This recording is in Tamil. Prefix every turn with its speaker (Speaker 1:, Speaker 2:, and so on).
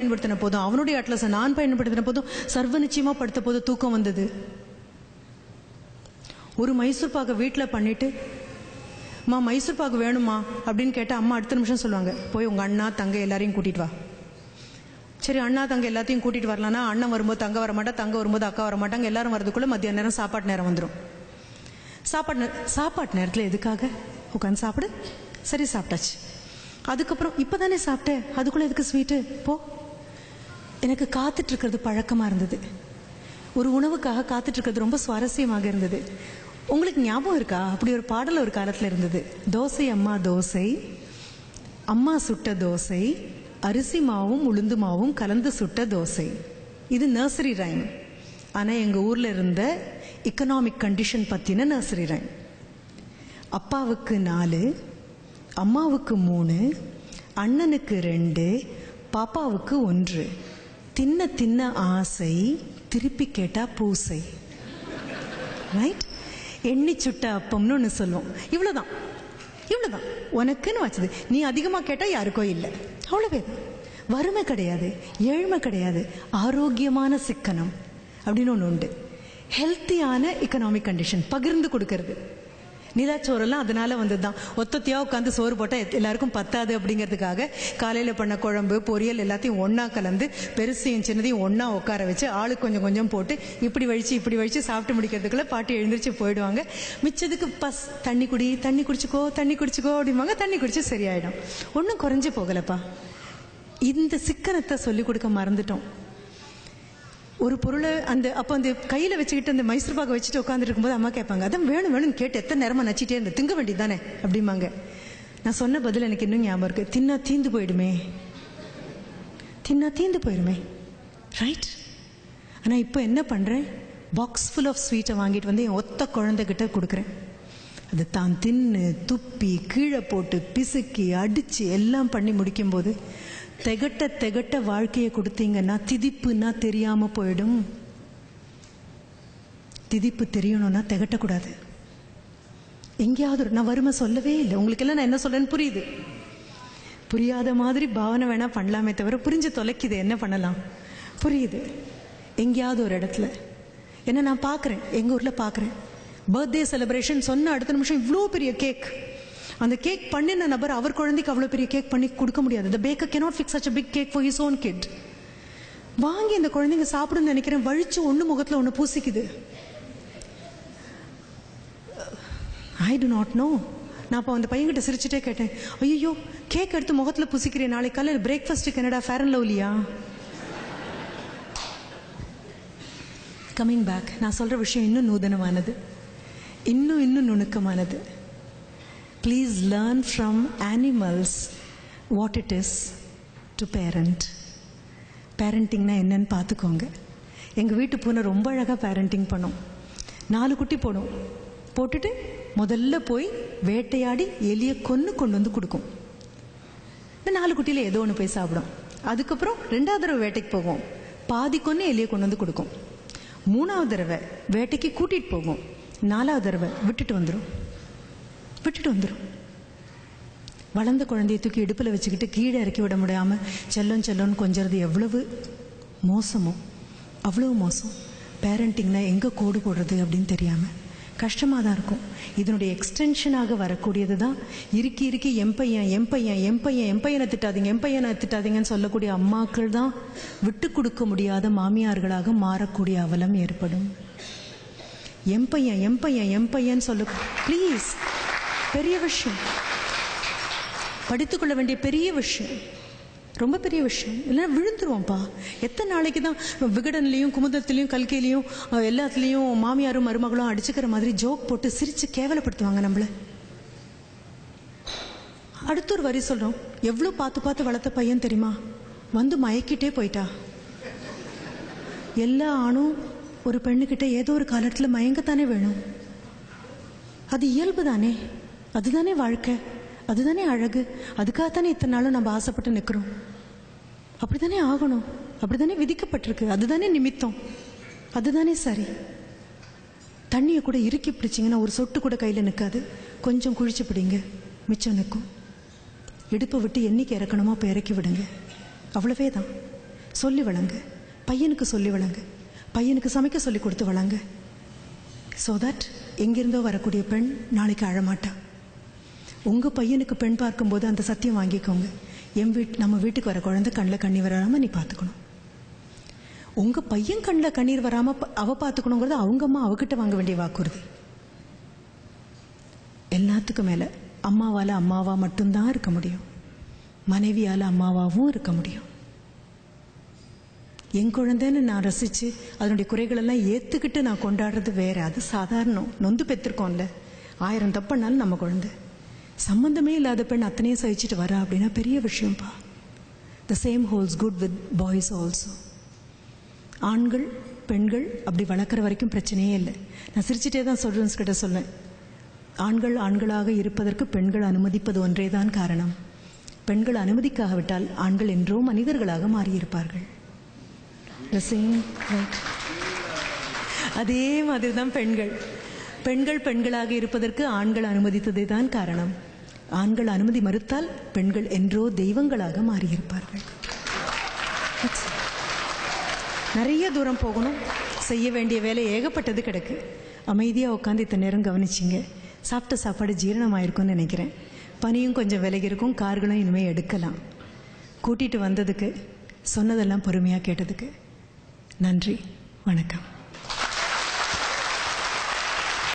Speaker 1: பயன்படுத்தின போதும், அவனுடைய அட்லஸை நான் பயன்படுத்தின போதும் சர்வ நிச்சயமா படுத்த போது தூக்கம் வந்தது. ஒரு மைசூர் பாக்கு வீட்டில் பண்ணிட்டு, அம்மா மைசூர் பாக்கு வேணுமா அப்படின்னு கேட்டால் அம்மா அடுத்த நிமிஷம் சொல்லுவாங்க, போய் உங்கள் அண்ணா தங்க எல்லாரையும் கூட்டிகிட்டு வா. சரி, அண்ணா தங்க எல்லாத்தையும் கூட்டிகிட்டு வரலான்னா அண்ணன் வரும்போது தங்க வர மாட்டா, தங்க வரும்போது அக்கா வர மாட்டாங்க. எல்லாரும் வரதுக்குள்ளே மத்தியான நேரம் சாப்பாட்டு நேரம் வந்துடும். சாப்பாட்டு நேரத்தில் எதுக்காக உட்காந்து சாப்பிடு? சரி, சாப்பிட்டாச்சு. அதுக்கப்புறம் இப்போ தானே சாப்பிட்டேன், அதுக்குள்ளே எதுக்கு ஸ்வீட்டு? போ. எனக்கு காத்துட்ருக்கிறது பழக்கமாக இருந்தது. ஒரு உணவுக்காக காத்துட்ருக்கிறது ரொம்ப சுவாரஸ்யமாக இருந்தது. உங்களுக்கு ஞாபகம் இருக்கா? அப்படி ஒரு பாடல் ஒரு காலத்தில் இருந்தது. தோசை அம்மா தோசை, அம்மா சுட்ட தோசை, அரிசி மாவும் உளுந்து மாவும் கலந்து சுட்ட தோசை. இது நர்சரி ரைம். ஆனால் எங்கள் ஊரில் இருந்த எக்கனாமிக் கண்டிஷன் பற்றின நர்சரி ரைம். அப்பாவுக்கு 4, அம்மாவுக்கு 3, அண்ணனுக்கு 2, பாப்பாவுக்கு 1. தின்ன தின்ன ஆசை, திருப்பி கேட்டா பூசை. ரைட்? எண்ணி சுட்ட அப்பம்னு ஒன்று சொல்லுவோம். இவ்வளோதான், இவ்வளோதான் உனக்குன்னு வச்சது. நீ அதிகமாக கேட்டால் யாருக்கோ இல்லை, அவ்வளோவே தான். வறுமை கிடையாது, ஏழ்மை கிடையாது, ஆரோக்கியமான சிக்கனம் அப்படின்னு ஒன்று உண்டு. ஹெல்த்தியான எக்கனாமிக் கண்டிஷன், பகிர்ந்து கொடுக்கறது. நிலாச்சோரெல்லாம் அதனால வந்தது தான். ஒத்தத்தையாக உட்காந்து சோறு போட்டால் எல்லாருக்கும் பத்தாது அப்படிங்கிறதுக்காக காலையில் பண்ண குழம்பு பொரியல் எல்லாத்தையும் ஒன்றா கலந்து பெருசையும் சின்னதையும் ஒன்றா உட்கார வச்சு ஆளுக்கு கொஞ்சம் கொஞ்சம் போட்டு இப்படி வழித்து சாப்பிட்டு முடிக்கிறதுக்குள்ளே பாட்டி எழுந்திரிச்சு போயிடுவாங்க. மிச்சதுக்கு தண்ணி குடிச்சிக்கோ அப்படிம்பாங்க. தண்ணி குடிச்சு சரியாயிடும். ஒன்றும் குறைஞ்சி போகலப்பா. இந்த சிக்கனத்தை சொல்லிக் கொடுக்க மறந்துட்டோம். ஒரு பொருளை அப்போ அந்த கையில் வச்சுக்கிட்டு அந்த மைசூர் பாக்கை வச்சுட்டு உட்காந்துட்டு இருக்கும்போது அம்மா கேட்பாங்க, அதான் வேணும்னு கேட்டு எத்தனை நேரமாக நச்சிட்டே இருந்த, திங்க வேண்டியது தானே அப்படிம்பாங்க. நான் சொன்ன பதில் எனக்கு இன்னும் ஞாபகம் இருக்கு. தின்னா தீந்து போயிடுமே. ரைட்? ஆனால் இப்போ என்ன பண்ணுறேன், பாக்ஸ் ஃபுல் ஆஃப் ஸ்வீட்டை வாங்கிட்டு வந்து என் ஒத்த குழந்தைகிட்ட கொடுக்குறேன். அது தான் தின்னு துப்பி கீழே போட்டு பிசுக்கி அடித்து எல்லாம் பண்ணி முடிக்கும்போது திகட்ட வாழ்க்கையை கொடுத்தீங்கன்னா திதிப்புன்னா தெரியாமல் போயிடும். திதிப்பு தெரியணும்னா திகட்டக்கூடாது. எங்கேயாவது நான் வறுமை சொல்லவே இல்லை உங்களுக்கெல்லாம். நான் என்ன சொல்றேன்னு புரியுது. புரியாத மாதிரி பாவனை வேணா பண்ணலாமே தவிர புரிஞ்சு தொலைக்குது. என்ன பண்ணலாம்? புரியுது. எங்கேயாவது ஒரு இடத்துல என்ன நான் பார்க்குறேன், எங்கள் ஊரில் பார்க்குறேன். பர்த்டே செலிப்ரேஷன் சொன்ன அடுத்த நிமிஷம் இவ்வளோ பெரிய கேக். அந்த கேக் பண்ணின நபர் அவர் குழந்தைக்கு அவ்வளோ பெரிய கேக் பண்ணி கொடுக்க முடியாது. The baker cannot fix such a big cake for his own kid. வாங்கி அந்த குழந்தைங்க சாப்பிடுன்னு நினைக்கிறேன், வழிச்சு ஒன்று முகத்தில் ஒன்று பூசிக்குது. I do not know. நான் அப்போ அந்த பையன்கிட்ட சிரிச்சுட்டே கேட்டேன், ஐயோ கேக் எடுத்து முகத்தில் பூசிக்கிறேன், நாளைக்கு காலையில் பிரேக்ஃபாஸ்ட்டுக்கு என்னடா ஃபேர் அண்ட் லவ்லியா? கம்மிங் பேக், நான் சொல்கிற விஷயம் இன்னும் நூதனமானது, இன்னும் நுணுக்கமானது. Please learn from animals what it is to parent. பேரண்டிங்னா என்னன்னு பார்த்துக்கோங்க. எங்கள் வீட்டு பூனை ரொம்ப அழகாக பேரண்டிங் பண்ணும். 4 குட்டி போட்டுட்டு முதல்ல போய் வேட்டையாடி எலியை கொண்டு வந்து கொடுக்கும். இந்த 4 குட்டியில் ஏதோ ஒன்று போய் சாப்பிடும். அதுக்கப்புறம் 2வது தடவை வேட்டைக்கு போகும், பாதி கொன்று எலியை கொண்டு வந்து கொடுக்கும். 3வது தடவை வேட்டைக்கு கூட்டிகிட்டு போகும். 4வது தடவை விட்டுட்டு வந்துடும். வளர்ந்த குழந்தையை தூக்கி இடுப்பில் வச்சுக்கிட்டு கீழே இறக்கி விட முடியாமல் செல்லோன்னு கொஞ்சறது எவ்வளவு மோசமோ அவ்வளோ மோசம். பேரண்டிங்னா எங்கே கோடு போடுறது அப்படின்னு தெரியாமல் கஷ்டமாக தான் இருக்கும். இதனுடைய எக்ஸ்டென்ஷனாக வரக்கூடியது தான் இறுக்கி என் பையனை திட்டாதீங்கன்னு சொல்லக்கூடிய அம்மாக்கள் தான் விட்டு கொடுக்க முடியாத மாமியார்களாக மாறக்கூடிய அவலம் ஏற்படும். என் பையன் சொல்ல ப்ளீஸ், பெரிய விஷயம், படித்துக்கொள்ள வேண்டிய பெரிய விஷயம், ரொம்ப பெரிய விஷயம். இல்லைன்னா விழுந்துருவோம்ப்பா. எத்தனை நாளைக்கு தான் விகடன்லேயும் குமுதத்துலேயும் கல்கையிலையும் எல்லாத்துலேயும் மாமியாரும் மருமகளும் அடிச்சுக்கிற மாதிரி ஜோக் போட்டு சிரித்து கேவலப்படுத்துவாங்க நம்மளை. அடுத்த ஒரு வரி சொல்கிறோம், எவ்வளோ பார்த்து வளர்த்த பையன் தெரியுமா, வந்து மயக்கிட்டே போயிட்டா. எல்லா ஆணும் ஒரு பெண்ணுக்கிட்ட ஏதோ ஒரு காலத்தில் மயங்கத்தானே வேணும். அது இயல்பு தானே, அதுதானே வாழ்க்கை, அதுதானே அழகு. அதுக்காகத்தானே இத்தனை நாளும் நம்ம ஆசைப்பட்டு நிற்கிறோம். அப்படித்தானே ஆகணும், அப்படித்தானே விதிக்கப்பட்டிருக்கு, அதுதானே நிமித்தம், அதுதானே சரி. தண்ணியை கூட இறுக்கி பிடிச்சிங்கன்னா ஒரு சொட்டு கூட கையில் நிற்காது. கொஞ்சம் குழிச்சு பிடிங்க, மிச்சம் நிற்கும். இடுப்பை விட்டு என்னைக்கு இறக்கணுமோ அப்போ இறக்கி விடுங்க. அவ்வளவே தான். சொல்லி வளங்க, பையனுக்கு சொல்லி வளங்க, பையனுக்கு சமைக்க சொல்லி கொடுத்து வளங்க. ஸோ தட் எங்கிருந்தோ வரக்கூடிய பெண் நாளைக்கு அழமாட்டா. உங்கள் பையனுக்கு பெண் பார்க்கும்போது அந்த சத்தியம் வாங்கிக்கோங்க, நம்ம வீட்டுக்கு வர குழந்தை கண்ணில் கண்ணீர் வராமல் நீ பார்த்துக்கணும். உங்கள் பையன் கண்ணில் கண்ணீர் வராமல் அவள் பார்த்துக்கணுங்கிறது அவங்க அம்மா அவகிட்ட வாங்க வேண்டிய வாக்குறுதி. எல்லாத்துக்கும் மேலே அம்மாவால் அம்மாவா மட்டும்தான் இருக்க முடியும், மனைவியால் அம்மாவாகவும் இருக்க முடியும். என் குழந்தைன்னு நான் ரசித்து அதனுடைய குறைகளெல்லாம் ஏற்றுக்கிட்டு நான் கொண்டாடுறது வேறு, அது சாதாரணம். நொந்து பெற்றிருக்கோம்ல, 1000 தப்புனாலும் நம்ம குழந்தை. சம்பந்தமே இல்லாத பெண் அத்தனையும் சகிச்சுட்டு வரா அப்படின்னா பெரிய விஷயம்ப்பா. The same holds good with boys also. ஆண்கள் பெண்கள் அப்படி வளர்க்குற வரைக்கும் பிரச்சனையே இல்லை. நான் சிரிச்சிட்டே தான் ஸ்டூடெண்ட்ஸ் கிட்ட சொன்னேன், ஆண்கள் ஆண்களாக இருப்பதற்கு பெண்கள் அனுமதிப்பது ஒன்றே தான் காரணம். பெண்கள் அனுமதிக்காவிட்டால் ஆண்கள் என்றோ மனிதர்களாக மாறியிருப்பார்கள். அதே மாதிரி தான் பெண்கள் பெண்களாக இருப்பதற்கு ஆண்கள் அனுமதித்ததே தான் காரணம். ஆண்கள் அனுமதி மறுத்தால் பெண்கள் என்றோ தெய்வங்களாக மாறியிருப்பார்கள். நிறைய தூரம் போகணும், செய்ய வேண்டிய வேலை ஏகப்பட்டது கிடக்கு. அமைதியாக உட்காந்து இத்தனை நேரம் கவனிச்சிங்க. சாப்பிட்ட சாப்பாடு ஜீரணமாயிருக்கும்னு நினைக்கிறேன். பனியும் கொஞ்சம் விலகி இருக்கும், கார்களும் இனிமேல் எடுக்கலாம். கூட்டிகிட்டு வந்ததுக்கு, சொன்னதெல்லாம் பொறுமையாக கேட்டதுக்கு நன்றி, வணக்கம்.